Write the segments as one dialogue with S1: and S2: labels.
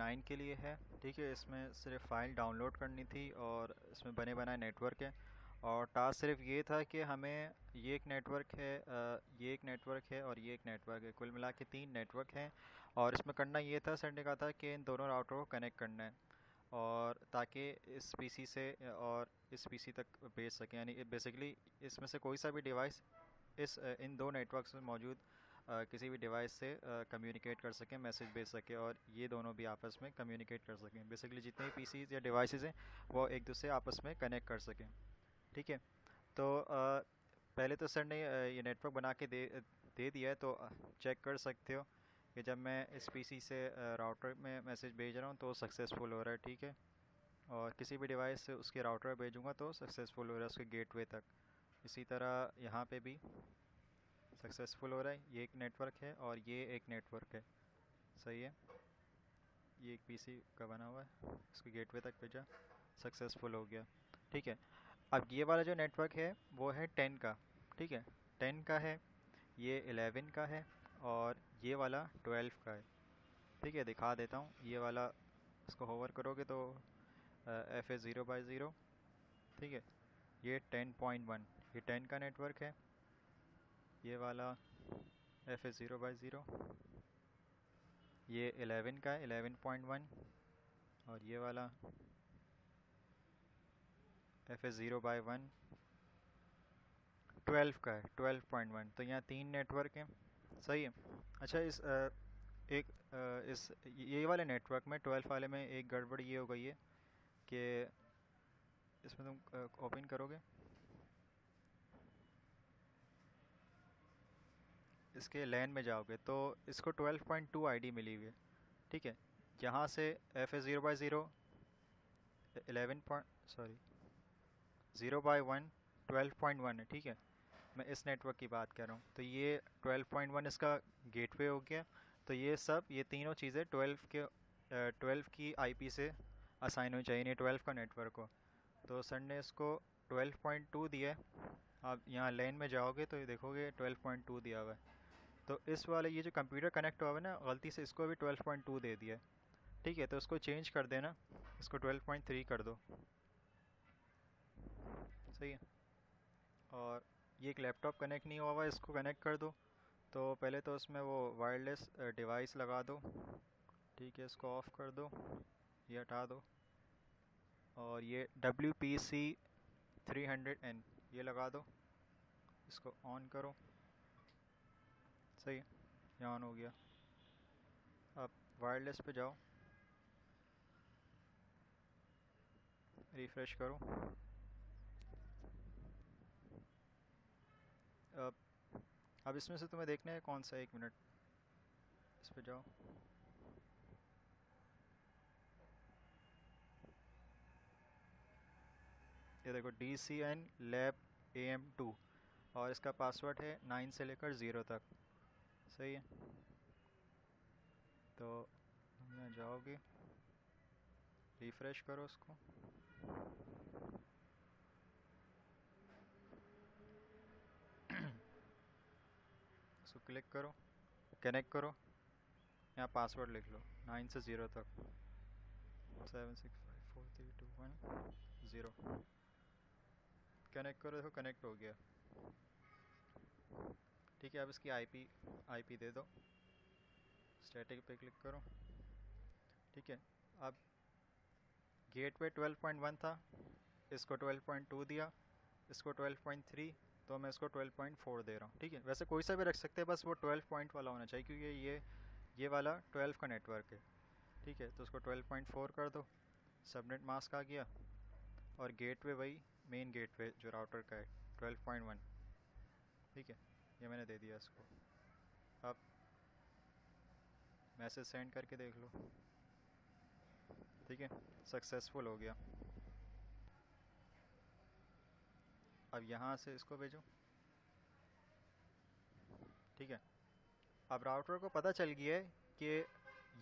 S1: 9 के लिए है। ठीक है, इसमें सिर्फ फ़ाइल डाउनलोड करनी थी और इसमें बने बनाए नेटवर्क है। और टास्क सिर्फ ये था कि हमें ये एक नेटवर्क है, ये एक नेटवर्क है और ये एक नेटवर्क है, कुल मिला के 3 नेटवर्क हैं। और इसमें करना ये था, सर ने कहा था कि इन दोनों राउटर को कनेक्ट करना है और ताकि इस पीसी से और इस पीसी तक भेज सकें। यानी बेसिकली इसमें से कोई सा भी डिवाइस इन दो नेटवर्क्स में मौजूद किसी भी डिवाइस से कम्युनिकेट कर सकें, मैसेज भेज सके और ये दोनों भी आपस में कम्युनिकेट कर सकें। बेसिकली जितने भी पीसीज या डिवाइसेस हैं वो एक दूसरे आपस में कनेक्ट कर सकें। ठीक है, तो पहले तो सर ने ये नेटवर्क बना के दे दिया है, तो चेक कर सकते हो कि जब मैं इस पीसी से राउटर में मैसेज भेज रहा हूँ तो सक्सेसफुल हो रहा है। ठीक है, और किसी भी डिवाइस से उसके राउटर पे भेजूँगा तो सक्सेसफुल हो रहा है उसके गेटवे तक। इसी तरह यहाँ पे भी सक्सेसफुल हो रहा है। ये एक नेटवर्क है और ये एक नेटवर्क है। सही है, ये एक पीसी का बना हुआ है, इसको गेटवे तक भेजा, सक्सेसफुल हो गया। ठीक है, अब ये वाला जो नेटवर्क है वो है 10 का। ठीक है, 10 का है, ये 11 का है और ये वाला 12 का है। ठीक है, दिखा देता हूँ। ये वाला इसको होवर करोगे तो एफ ए 0/0। ठीक है, ये 10.1, ये 10 का नेटवर्क है। ये वाला एफ ए 0/0, ये 11 का है, 11.1। और ये वाला एफ ए 0/1 12 का है, 12.1। तो यहाँ 3 नेटवर्क हैं। सही है। अच्छा, इस ये वाले नेटवर्क में 12 वाले में एक गड़बड़ ये हो गई है कि इसमें तुम ओपन करोगे, इसके लैन में जाओगे तो इसको 12.2 आईडी मिली हुई है। ठीक है, यहाँ से एफ ए 0/0 11 पॉइंट सॉरी 0/1 12.1 है। ठीक है, मैं इस नेटवर्क की बात कर रहा हूँ। तो ये 12.1 इसका गेटवे हो गया। तो ये तीनों चीज़ें 12 की आईपी से असाइन होनी चाहिए, 12 का नेटवर्क हो। तो सर ने इसको 12.2 दिया है। आप यहाँ लैन में जाओगे तो ये देखोगे 12.2 दिया हुआ है। तो इस वाले ये जो कंप्यूटर कनेक्ट हुआ हुआ है ना, गलती से इसको भी 12.2 दे दिया है। ठीक है, तो इसको चेंज कर देना, इसको 12.3 कर दो। सही है। और ये एक लैपटॉप कनेक्ट नहीं हुआ हुआ है, इसको कनेक्ट कर दो। तो पहले तो उसमें वो वायरलेस डिवाइस लगा दो। ठीक है, इसको ऑफ़ कर दो, ये हटा दो। और ये WPC300N ये लगा दो, इसको ऑन करो। सही है, ये ऑन हो गया। अब वायरलेस पे जाओ, रिफ़्रेश करो। अब अब इसमें से तुम्हें देखना है कौन सा, 1 मिनट, इस पे जाओ। ये देखो DCN Lab AM2 और इसका पासवर्ड है 9 से लेकर 0 तक। सही है, तो यहाँ जाओगे, रिफ़्रेश करो उसको। उसको क्लिक करो, कनेक्ट करो, यहाँ पासवर्ड लिख लो 9 से 0 तक, 7654321 0। कनेक्ट करो, देखो कनेक्ट हो गया। ठीक है, अब इसकी आईपी दे दो, स्टैटिक पे क्लिक करो। ठीक है, अब गेटवे 12.1 था, इसको 12.2 दिया, इसको 12.3, तो मैं इसको 12.4 दे रहा हूँ। ठीक है, वैसे कोई सा भी रख सकते हैं, बस वो 12 पॉइंट वाला होना चाहिए क्योंकि ये वाला 12 का नेटवर्क है। ठीक है, तो उसको 12.4 कर दो, सबनेट मास्क आ गया। और गेटवे वही मेन गेटवे जो राउटर का है, 12.1। ठीक है, ये मैंने दे दिया इसको। अब मैसेज सेंड करके देख लो। ठीक है, सक्सेसफुल हो गया। अब यहाँ से इसको भेजो। ठीक है, अब राउटर को पता चल गया है कि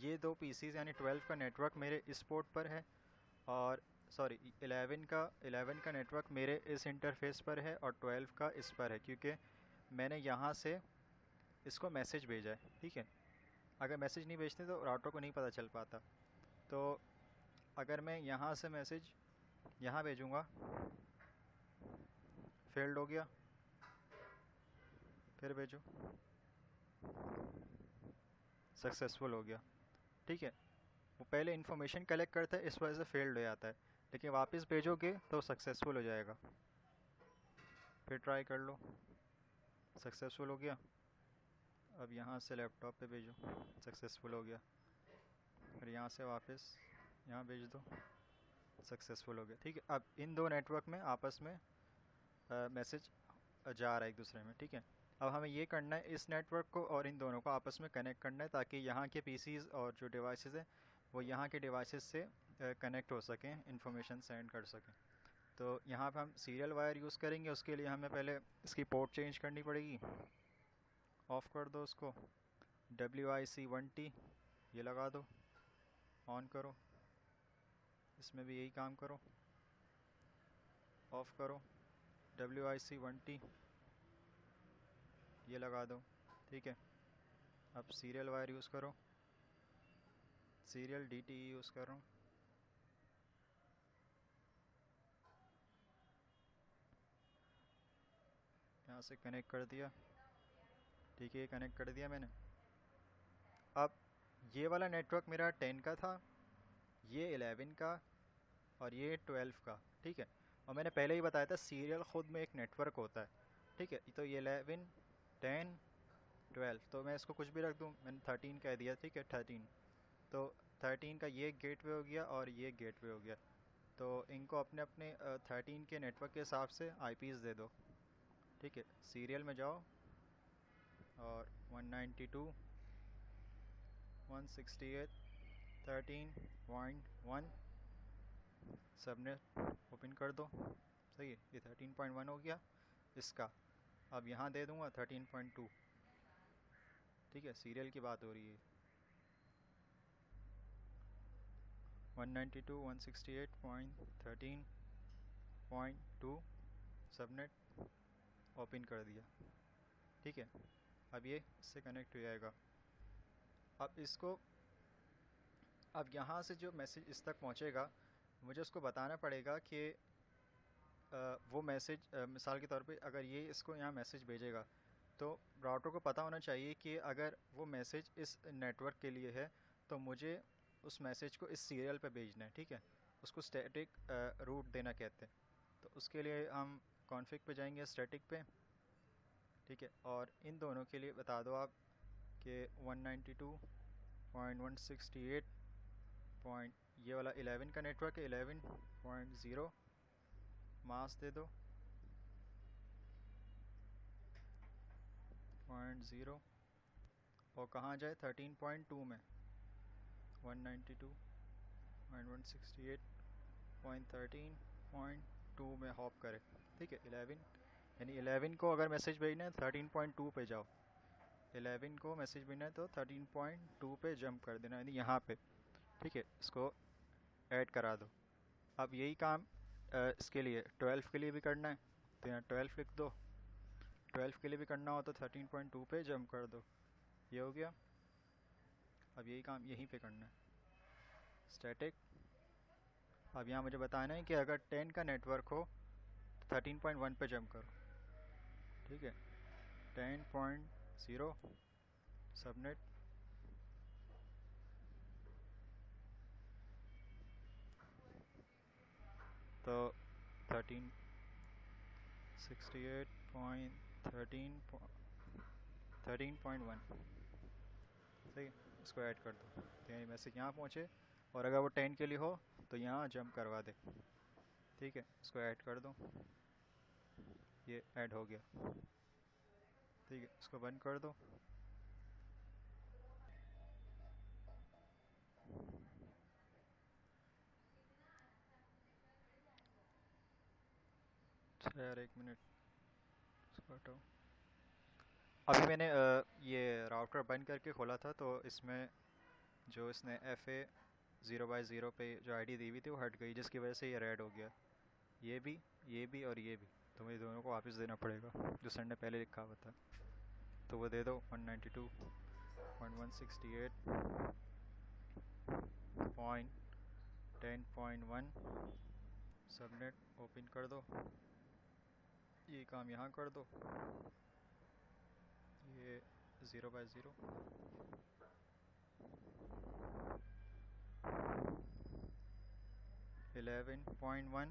S1: ये दो पीसीज यानी 12 का नेटवर्क मेरे इस पोर्ट पर है और सॉरी 11 का नेटवर्क मेरे इस इंटरफेस पर है और 12 का इस पर है, क्योंकि मैंने यहाँ से इसको मैसेज भेजा है। ठीक है, अगर मैसेज नहीं भेजते तो राउटर को नहीं पता चल पाता। तो अगर मैं यहाँ से मैसेज यहाँ भेजूँगा, फेल्ड हो गया, फिर भेजो, सक्सेसफुल हो गया। ठीक है, वो पहले इन्फॉर्मेशन कलेक्ट करता है, इस वजह से फेल्ड हो जाता है, लेकिन वापस भेजोगे तो सक्सेसफुल हो जाएगा। फिर ट्राई कर लो, सक्सेसफुल हो गया। अब यहाँ से लैपटॉप पे भेजो, सक्सेसफुल हो गया। फिर यहाँ से वापस यहाँ भेज दो, सक्सेसफुल हो गया। ठीक है, अब इन दो नेटवर्क में आपस में मैसेज जा रहा है एक दूसरे में। ठीक है, अब हमें ये करना है, इस नेटवर्क को और इन दोनों को आपस में कनेक्ट करना है, ताकि यहाँ के पीसीज और जो डिवाइसेस हैं वो यहाँ के डिवाइसेस से कनेक्ट हो सकें, इंफॉर्मेशन सेंड कर सकें। तो यहाँ पे हम सीरियल वायर यूज़ करेंगे। उसके लिए हमें पहले इसकी पोर्ट चेंज करनी पड़ेगी। ऑफ़ कर दो उसको, WIC1T ये लगा दो, ऑन करो, इसमें भी यही काम करो, ऑफ़ करो, WIC1T ये लगा दो। ठीक है, अब सीरियल वायर यूज़ करो, सीरियल DTE यूज़ कर रहा हूँ। यहाँ से कनेक्ट कर दिया। ठीक है, ये कनेक्ट कर दिया मैंने। अब ये वाला नेटवर्क मेरा 10 का था, ये 11 का, और ये 12 का। ठीक है, और मैंने पहले ही बताया था सीरियल ख़ुद में एक नेटवर्क होता है। ठीक है, तो ये 11, 10, 12, तो मैं इसको कुछ भी रख दूँ, मैंने 13 कह दिया। ठीक है, 13, तो 13 का ये गेटवे हो गया और ये गेटवे हो गया। तो इनको अपने अपने 13 के नेटवर्क के हिसाब से IPs दे दो। ठीक है, सीरियल में जाओ और 192.168.13.1 सबनेट ओपन कर दो। सही है, ये 13.1 हो गया इसका। अब यहाँ दे दूँगा 13.2। ठीक है, सीरियल की बात हो रही है। 192.168.13.2 सबनेट ओपन कर दिया। ठीक है, अब ये इससे कनेक्ट हो जाएगा। अब इसको, अब यहाँ से जो मैसेज इस तक पहुँचेगा, मुझे उसको बताना पड़ेगा कि वो मैसेज, मिसाल के तौर पे अगर ये इसको यहाँ मैसेज भेजेगा, तो राउटर को पता होना चाहिए कि अगर वो मैसेज इस नेटवर्क के लिए है तो मुझे उस मैसेज को इस सीरियल पे भेजना है। ठीक है, उसको स्टैटिक रूट देना कहते हैं। तो उसके लिए हम कॉन्फ़िग पे जाएंगे, स्टैटिक पे। ठीक है, और इन दोनों के लिए बता दो आप कि 192.168 पॉइंट, ये वाला 11 का नेटवर्क है, 11.0 मास्क दे दो, 0.0, और कहाँ जाए, 13.2 में, 192.168.13.2 में हॉप करे। ठीक है, 11, यानी 11 को अगर मैसेज भेजना है 13.2 पे जाओ, 11 को मैसेज भेजना है तो 13.2 पे जंप कर देना, यानी यहाँ पे। ठीक है, इसको ऐड करा दो। अब यही काम इसके लिए 12 के लिए भी करना है, तो यहाँ 12 लिख दो। 12 के लिए भी करना हो तो 13.2 पे जंप कर दो, ये हो गया। अब यही काम यहीं पे करना है, स्टैटिक। अब यहाँ मुझे बताना है कि अगर 10 का नेटवर्क हो तो 13.1 पे जंप करो। ठीक है, 10.0 सबनेट, तो 13.1 सही है, इसको ऐड कर दो, तो यानी मैसेज यहाँ पहुँचे, और अगर वो 10 के लिए हो तो यहाँ जंप करवा दे। ठीक है, इसको ऐड कर दो, ये ऐड हो गया। ठीक है, इसको बंद कर दो। अच्छा यार, 1 मिनट, इसको हटाओ। अभी मैंने ये राउटर बंद करके खोला था, तो इसमें जो इसने FA0/0 पे जो ID दी हुई थी वो हट गई, जिसकी वजह से ये रेड हो गया। ये भी, ये भी और ये भी, तो मुझे दोनों को वापस देना पड़ेगा जो सर ने पहले लिखा हुआ था। तो वो दे दो, 192.168.13.2 10.1 सबनेट ओपन कर दो, ये काम यहाँ कर दो, ये 0/0 11.1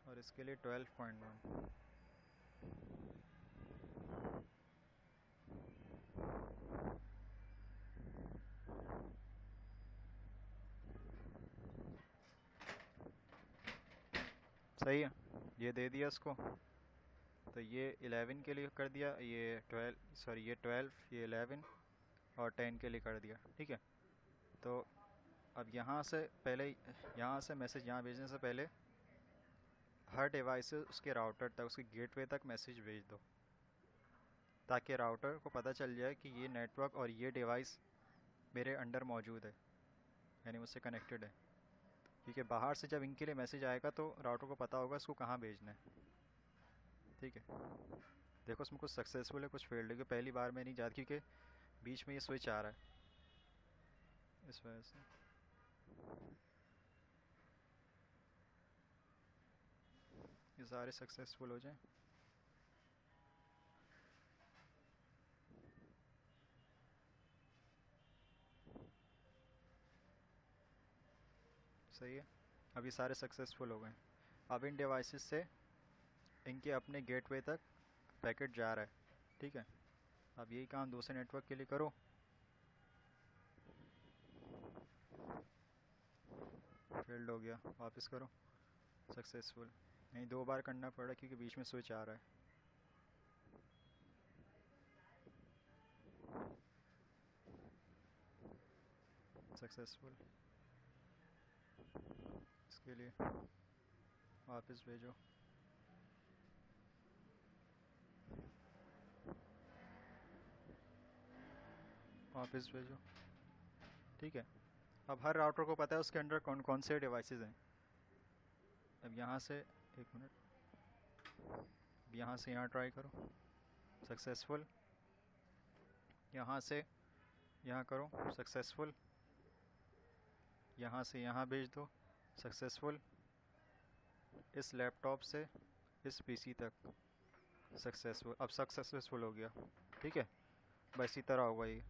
S1: और इसके लिए 12.1। सही है, ये दे दिया इसको। तो ये 11 के लिए कर दिया, ये 12, सॉरी ये 12, ये 11 और 10 के लिए कर दिया। ठीक है, तो अब यहाँ से पहले, यहाँ से मैसेज यहाँ भेजने से पहले हर डिवाइस से उसके राउटर तक, उसके गेटवे तक मैसेज भेज दो, ताकि राउटर को पता चल जाए कि ये नेटवर्क और ये डिवाइस मेरे अंडर मौजूद है, यानी मुझसे कनेक्टेड है। क्योंकि बाहर से जब इनके लिए मैसेज आएगा तो राउटर को पता होगा इसको कहाँ भेजना है। ठीक है, देखो उसमें कुछ सक्सेसफुल है, कुछ फेल्ड है, क्योंकि पहली बार में नहीं जाती, क्योंकि बीच में ये स्विच आ रहा है, इस वजह से। ये सारे सक्सेसफुल हो जाए। सही है, अब ये सारे सक्सेसफुल हो गए। अब इन डिवाइसेस से इनके अपने गेटवे तक पैकेट जा रहा है। ठीक है, अब यही काम दूसरे नेटवर्क के लिए करो। फेल्ड हो गया, वापस करो, सक्सेसफुल। नहीं, 2 बार करना पड़ा क्योंकि बीच में स्विच आ रहा है। सक्सेसफुल, इसके लिए वापस भेजो, वापस भेजो। ठीक है, अब हर राउटर को पता है उसके अंदर कौन कौन से डिवाइसेस हैं। अब यहाँ से, एक मिनट, अब यहाँ से यहाँ ट्राई करो, सक्सेसफुल। यहाँ से यहाँ करो, सक्सेसफुल। यहाँ से यहाँ भेज दो, सक्सेसफुल। इस लैपटॉप से इस पीसी तक, सक्सेसफुल। अब सक्सेसफुल हो गया। ठीक है, बस इसी तरह होगा ये।